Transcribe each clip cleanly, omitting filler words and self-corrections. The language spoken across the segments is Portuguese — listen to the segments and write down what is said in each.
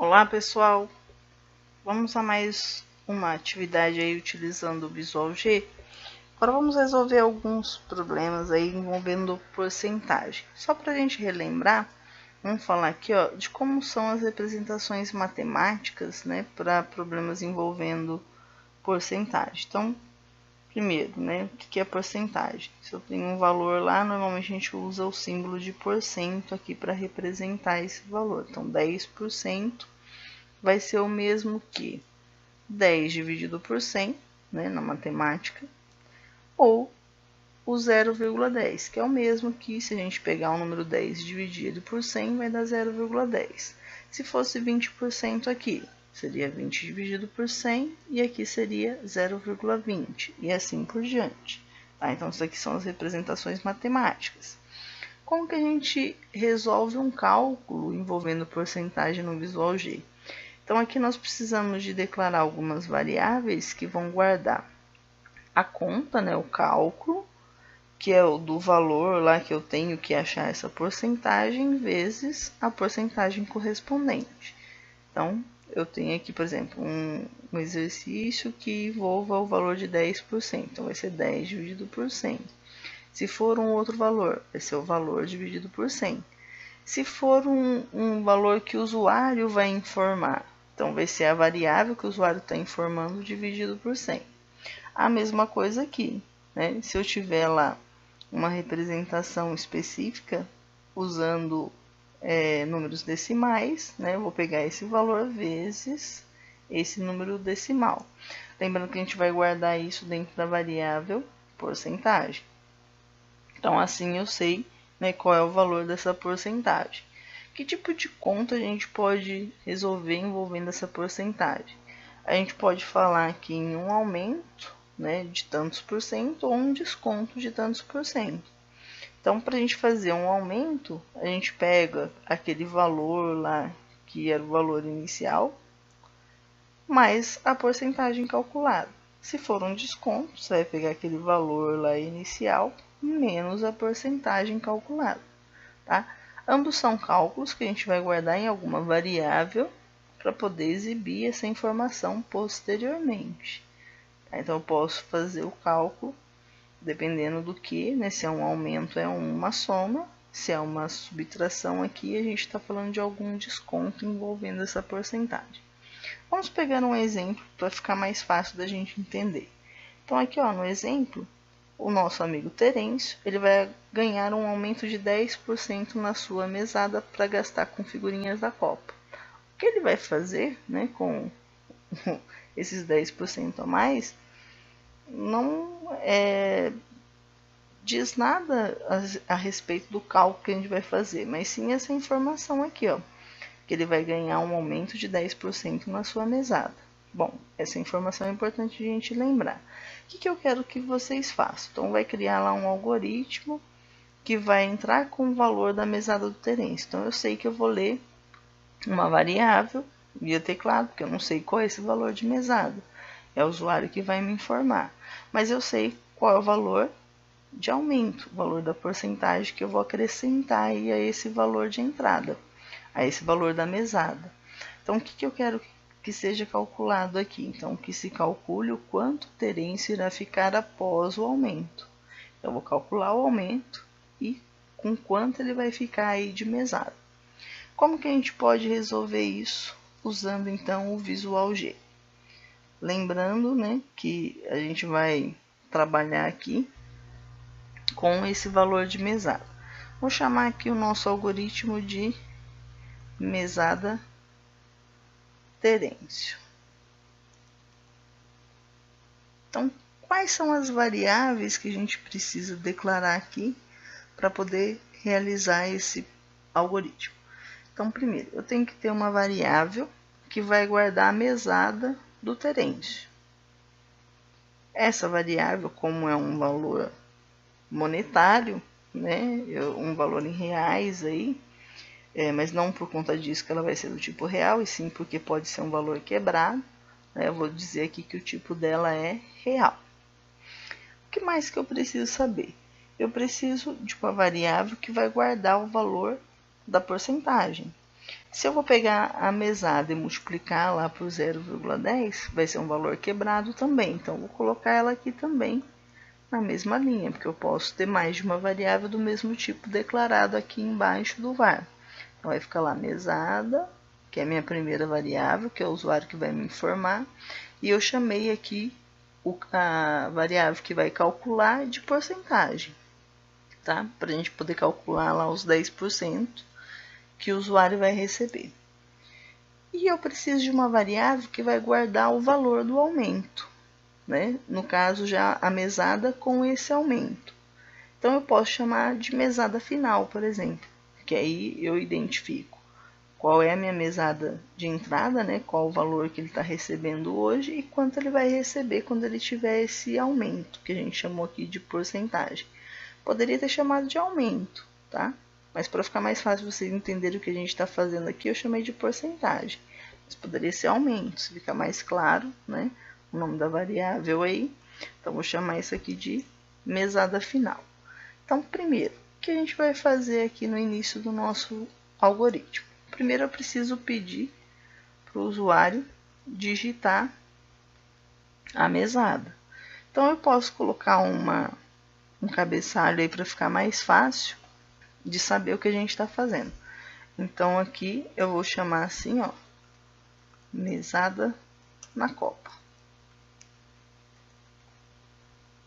Olá pessoal, vamos a mais uma atividade aí utilizando o Visual G. Agora vamos resolver alguns problemas aí envolvendo porcentagem. Só para a gente relembrar, vamos falar aqui de como são as representações matemáticas, né, para problemas envolvendo porcentagem. Então, primeiro, né, o que é porcentagem? Se eu tenho um valor lá, normalmente a gente usa o símbolo de porcento aqui para representar esse valor. Então, 10% vai ser o mesmo que 10 dividido por 100, né, na matemática, ou o 0,10, que é o mesmo que se a gente pegar o número 10 dividido por 100, vai dar 0,10. Se fosse 20% aqui, seria 20 dividido por 100, e aqui seria 0,20, e assim por diante. Tá? Então, isso aqui são as representações matemáticas. Como que a gente resolve um cálculo envolvendo porcentagem no Visual G? Então, aqui nós precisamos de declarar algumas variáveis que vão guardar a conta, né, o cálculo, que é o do valor lá que eu tenho que achar essa porcentagem, vezes a porcentagem correspondente. Então, eu tenho aqui, por exemplo, um exercício que envolva o valor de 10%. Então, vai ser 10 dividido por 100. Se for um outro valor, vai ser o valor dividido por 100. Se for um valor que o usuário vai informar, então vai ser a variável que o usuário está informando dividido por 100. A mesma coisa aqui, né? Se eu tiver lá uma representação específica usando números decimais, né? Eu vou pegar esse valor vezes esse número decimal. Lembrando que a gente vai guardar isso dentro da variável porcentagem. Então, assim eu sei, né, qual é o valor dessa porcentagem. Que tipo de conta a gente pode resolver envolvendo essa porcentagem? A gente pode falar aqui em um aumento, né, de tantos por cento ou um desconto de tantos por cento. Então, para a gente fazer um aumento, a gente pega aquele valor lá que era o valor inicial, mais a porcentagem calculada. Se for um desconto, você vai pegar aquele valor lá inicial menos a porcentagem calculada, tá? Ambos são cálculos que a gente vai guardar em alguma variável para poder exibir essa informação posteriormente. Tá? Então, eu posso fazer o cálculo dependendo do que, né? Se é um aumento, é uma soma. Se é uma subtração aqui, a gente está falando de algum desconto envolvendo essa porcentagem. Vamos pegar um exemplo para ficar mais fácil da gente entender. Então, aqui no exemplo, o nosso amigo Terêncio, ele vai ganhar um aumento de 10% na sua mesada para gastar com figurinhas da Copa. O que ele vai fazer, né, com esses 10% a mais não diz nada a respeito do cálculo que a gente vai fazer, mas sim essa informação aqui, que ele vai ganhar um aumento de 10% na sua mesada. Bom, essa informação é importante a gente lembrar. O que eu quero que vocês façam? Então, vai criar lá um algoritmo que vai entrar com o valor da mesada do Terêncio. Então, eu sei que eu vou ler uma variável via teclado, porque eu não sei qual é esse valor de mesada. É o usuário que vai me informar. Mas eu sei qual é o valor de aumento, o valor da porcentagem que eu vou acrescentar aí a esse valor de entrada, a esse valor da mesada. Então, o que eu quero que seja calculado aqui? Então, que se calcule o quanto o Terêncio irá ficar após o aumento. Eu vou calcular o aumento e com quanto ele vai ficar aí de mesada. Como que a gente pode resolver isso? Usando, então, o Visual G. Lembrando, né, que a gente vai trabalhar aqui com esse valor de mesada. Vou chamar aqui o nosso algoritmo de mesada Terêncio. Então, quais são as variáveis que a gente precisa declarar aqui para poder realizar esse algoritmo? Então, primeiro, eu tenho que ter uma variável que vai guardar a mesada do Terêncio. Essa variável, como é um valor monetário, né, um valor em reais aí, mas não por conta disso que ela vai ser do tipo real, e sim porque pode ser um valor quebrado, né, eu vou dizer aqui que o tipo dela é real. O que mais que eu preciso saber? Eu preciso de uma variável que vai guardar o valor da porcentagem. Se eu vou pegar a mesada e multiplicar lá por 0,10, vai ser um valor quebrado também. Então, vou colocar ela aqui também na mesma linha, porque eu posso ter mais de uma variável do mesmo tipo declarado aqui embaixo do var. Então, vai ficar lá mesada, que é a minha primeira variável, que é o usuário que vai me informar, e eu chamei aqui a variável que vai calcular de porcentagem, tá? Para a gente poder calcular lá os 10% que o usuário vai receber. E eu preciso de uma variável que vai guardar o valor do aumento, né? No caso, já a mesada com esse aumento. Então, eu posso chamar de mesada final, por exemplo, que aí eu identifico qual é a minha mesada de entrada, né? Qual o valor que ele está recebendo hoje e quanto ele vai receber quando ele tiver esse aumento, que a gente chamou aqui de porcentagem. Poderia ter chamado de aumento, tá? Mas para ficar mais fácil vocês entenderem o que a gente está fazendo aqui, eu chamei de porcentagem. Mas poderia ser aumento, se ficar mais claro, né? O nome da variável aí. Então, vou chamar isso aqui de mesada final. Então, primeiro, o que a gente vai fazer aqui no início do nosso algoritmo? Primeiro, eu preciso pedir para o usuário digitar a mesada. Então, eu posso colocar um cabeçalho aí para ficar mais fácil de saber o que a gente está fazendo. Então, aqui eu vou chamar assim, ó, mesada na copa.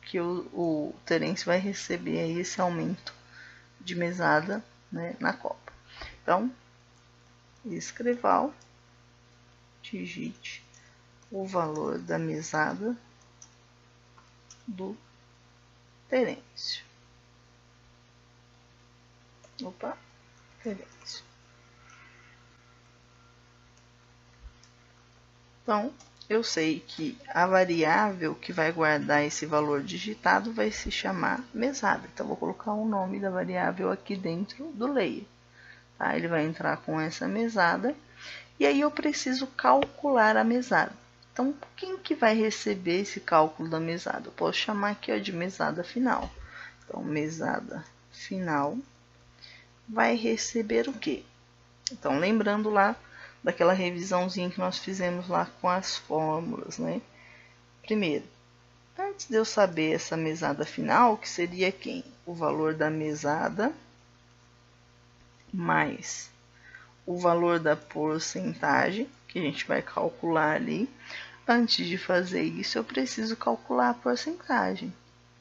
Que o Terence vai receber aí esse aumento de mesada, né, na copa. Então, escreval, digite o valor da mesada do Terêncio. Opa, Terêncio. Então, eu sei que a variável que vai guardar esse valor digitado vai se chamar mesada. Então, vou colocar o nome da variável aqui dentro do layer. Tá? Ele vai entrar com essa mesada. E aí, eu preciso calcular a mesada. Então, quem que vai receber esse cálculo da mesada? Eu posso chamar aqui ó, de mesada final. Então, mesada final vai receber o quê? Então, lembrando lá daquela revisãozinha que nós fizemos lá com as fórmulas, né? Primeiro, antes de eu saber essa mesada final, que seria quem? O valor da mesada mais o valor da porcentagem, que a gente vai calcular ali. Antes de fazer isso, eu preciso calcular a porcentagem,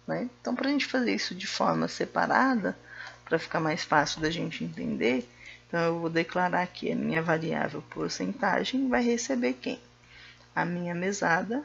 né? Então, para a gente fazer isso de forma separada, para ficar mais fácil da gente entender, então eu vou declarar que a minha variável porcentagem vai receber quem? A minha mesada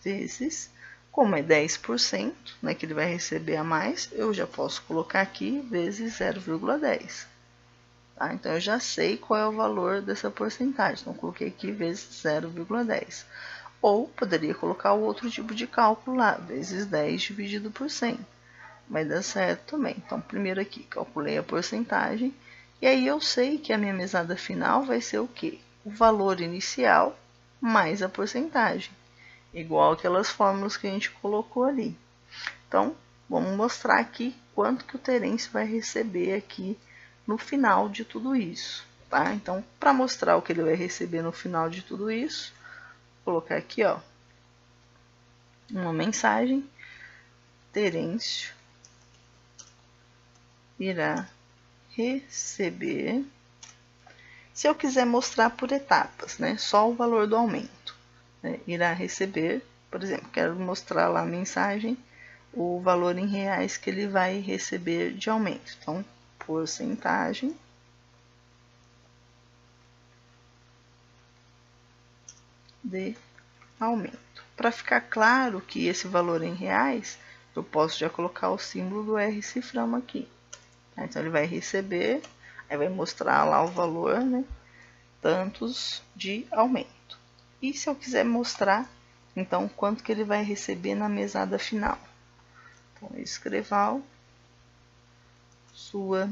vezes, como é 10%, né, que ele vai receber a mais, eu já posso colocar aqui vezes 0,10. Tá? Então, eu já sei qual é o valor dessa porcentagem. Então, coloquei aqui vezes 0,10. Ou, poderia colocar o outro tipo de cálculo lá, vezes 10 dividido por 100. Vai dar certo também. Então, primeiro aqui, calculei a porcentagem. E aí, eu sei que a minha mesada final vai ser o quê? O valor inicial mais a porcentagem. Igual aquelas fórmulas que a gente colocou ali. Então, vamos mostrar aqui quanto que o Terence vai receber aqui no final de tudo isso, tá? Então, para mostrar o que ele vai receber no final de tudo isso, vou colocar aqui, ó, uma mensagem. Terêncio irá receber, se eu quiser mostrar por etapas, né? Só o valor do aumento, né? Irá receber, por exemplo, quero mostrar lá a mensagem, o valor em reais que ele vai receber de aumento. Então, porcentagem de aumento. Para ficar claro que esse valor em reais, eu posso já colocar o símbolo do R cifrão aqui. Então, ele vai receber, aí vai mostrar lá o valor, né? Tantos de aumento. E se eu quiser mostrar, então, quanto que ele vai receber na mesada final? Então, escreval, sua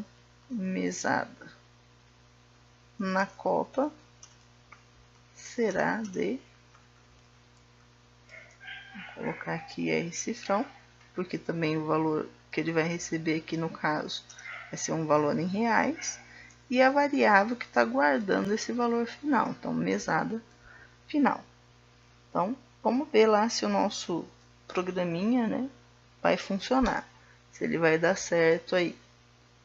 mesada na copa será de, vou colocar aqui R cifrão, porque também o valor que ele vai receber aqui no caso vai ser um valor em reais. e a variável que está guardando esse valor final. Então, mesada final. Então, vamos ver lá se o nosso programinha, né, vai funcionar. Se ele vai dar certo aí.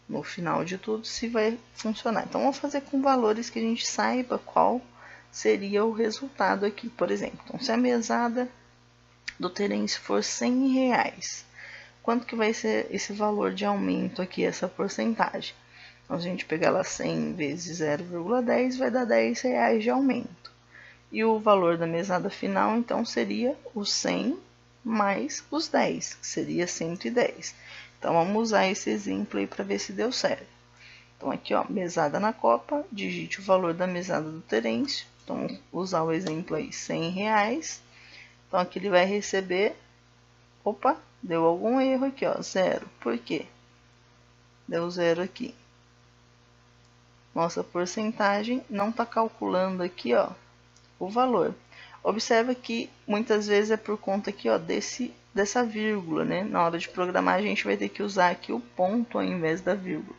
No final de tudo, se vai funcionar. Então, vamos fazer com valores que a gente saiba qual seria o resultado aqui, por exemplo. Então, se a mesada do Terence for R$100, quanto que vai ser esse valor de aumento aqui, essa porcentagem? Então, se a gente pegar lá 100 vezes 0,10, vai dar R$10 de aumento. E o valor da mesada final, então, seria os 100 mais os 10, que seria 110. Então, vamos usar esse exemplo aí para ver se deu certo. Então, aqui, ó, mesada na copa, digite o valor da mesada do Terêncio. Então, usar o exemplo aí, R$100. Então, aqui ele vai receber... Opa, deu algum erro aqui, ó, 0. Por quê? Deu 0 aqui. Nossa porcentagem não está calculando aqui, ó, o valor. Observa que muitas vezes é por conta aqui, ó, dessa vírgula, né? Na hora de programar, a gente vai ter que usar aqui o ponto ao invés da vírgula.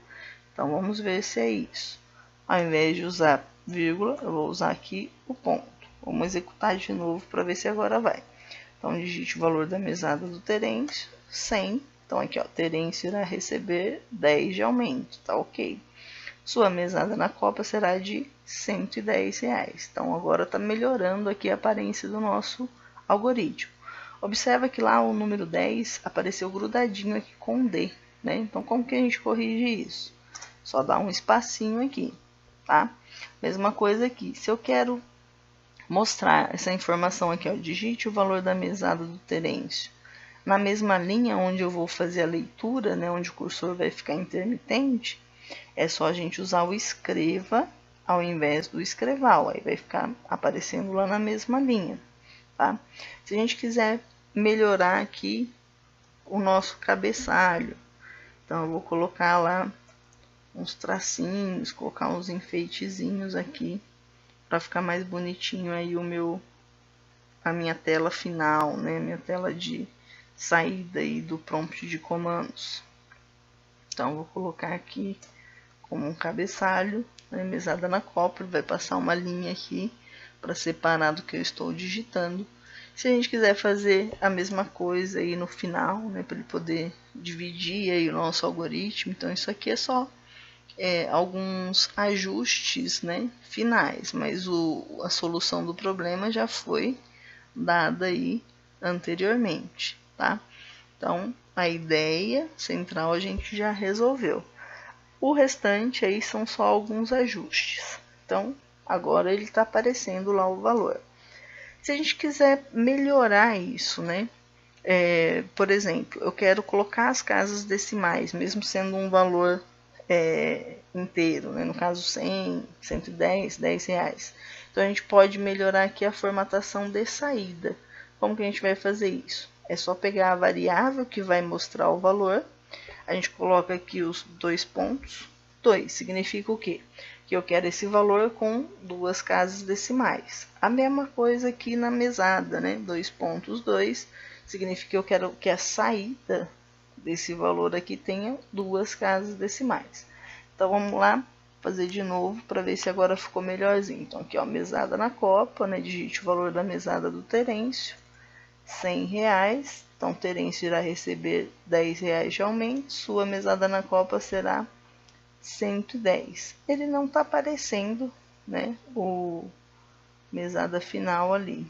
Então, vamos ver se é isso. Ao invés de usar vírgula, eu vou usar aqui o ponto. Vamos executar de novo para ver se agora vai. Então, digite o valor da mesada do Terêncio, 100. Então, aqui, ó, Terêncio irá receber 10 de aumento, tá ok? Sua mesada na copa será de R$110. Então, agora está melhorando aqui a aparência do nosso algoritmo. Observa que lá o número 10 apareceu grudadinho aqui com D, né? Então, como que a gente corrige isso? Só dá um espacinho aqui, tá? Mesma coisa aqui. Se eu quero mostrar essa informação aqui, ó, digite o valor da mesada do Terêncio na mesma linha onde eu vou fazer a leitura, né? Onde o cursor vai ficar intermitente, é só a gente usar o escreva ao invés do escreval. Aí vai ficar aparecendo lá na mesma linha, tá? Se a gente quiser melhorar aqui o nosso cabeçalho, então eu vou colocar lá uns tracinhos, colocar uns enfeitezinhos aqui para ficar mais bonitinho aí a minha tela final, né? Minha tela de saída aí do prompt de comandos. Então, vou colocar aqui como um cabeçalho, né, mesada na copa, vai passar uma linha aqui para separar do que eu estou digitando. Se a gente quiser fazer a mesma coisa aí no final, né, para ele poder dividir aí o nosso algoritmo, então isso aqui é só alguns ajustes, né, finais, mas a solução do problema já foi dada aí anteriormente, tá? Então, a ideia central a gente já resolveu. O restante aí são só alguns ajustes. Então, agora ele está aparecendo lá o valor. Se a gente quiser melhorar isso, né? Por exemplo, eu quero colocar as casas decimais, mesmo sendo um valor inteiro, né? No caso 100, 110, R$10. Então, a gente pode melhorar aqui a formatação de saída. Como que a gente vai fazer isso? É só pegar a variável que vai mostrar o valor. A gente coloca aqui os 2 pontos. 2 significa o quê? Que eu quero esse valor com 2 casas decimais. A mesma coisa aqui na mesada, né? 2 pontos 2 significa que eu quero que a saída desse valor aqui tenha 2 casas decimais. Então, vamos lá fazer de novo para ver se agora ficou melhorzinho. Então, aqui, ó, mesada na copa, né? Digite o valor da mesada do Terêncio, R$100. Então, Terêncio irá receber R$10 de aumento. Sua mesada na copa será 110. Ele não está aparecendo, né, o mesada final ali.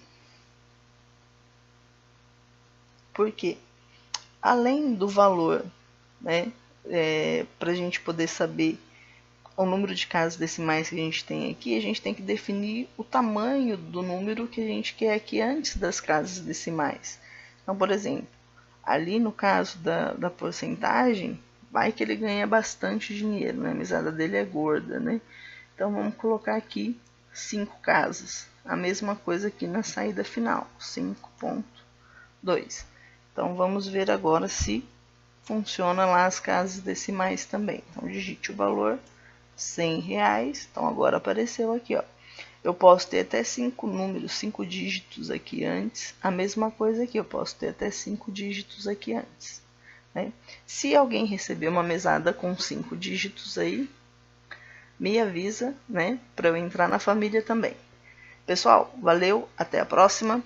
Por quê? Além do valor, né, para a gente poder saber o número de casas decimais que a gente tem aqui, a gente tem que definir o tamanho do número que a gente quer aqui antes das casas decimais. Então, por exemplo, ali no caso da porcentagem, vai que ele ganha bastante dinheiro, né? A mesada dele é gorda, né? Então, vamos colocar aqui 5 casas. A mesma coisa aqui na saída final, 5.2. Então, vamos ver agora se funciona lá as casas decimais também. Então, digite o valor, R$100. Então, agora apareceu aqui, ó. Eu posso ter até 5 números, 5 dígitos aqui antes. A mesma coisa aqui, eu posso ter até 5 dígitos aqui antes, né? Se alguém receber uma mesada com 5 dígitos aí, me avisa, né, para eu entrar na família também. Pessoal, valeu, até a próxima.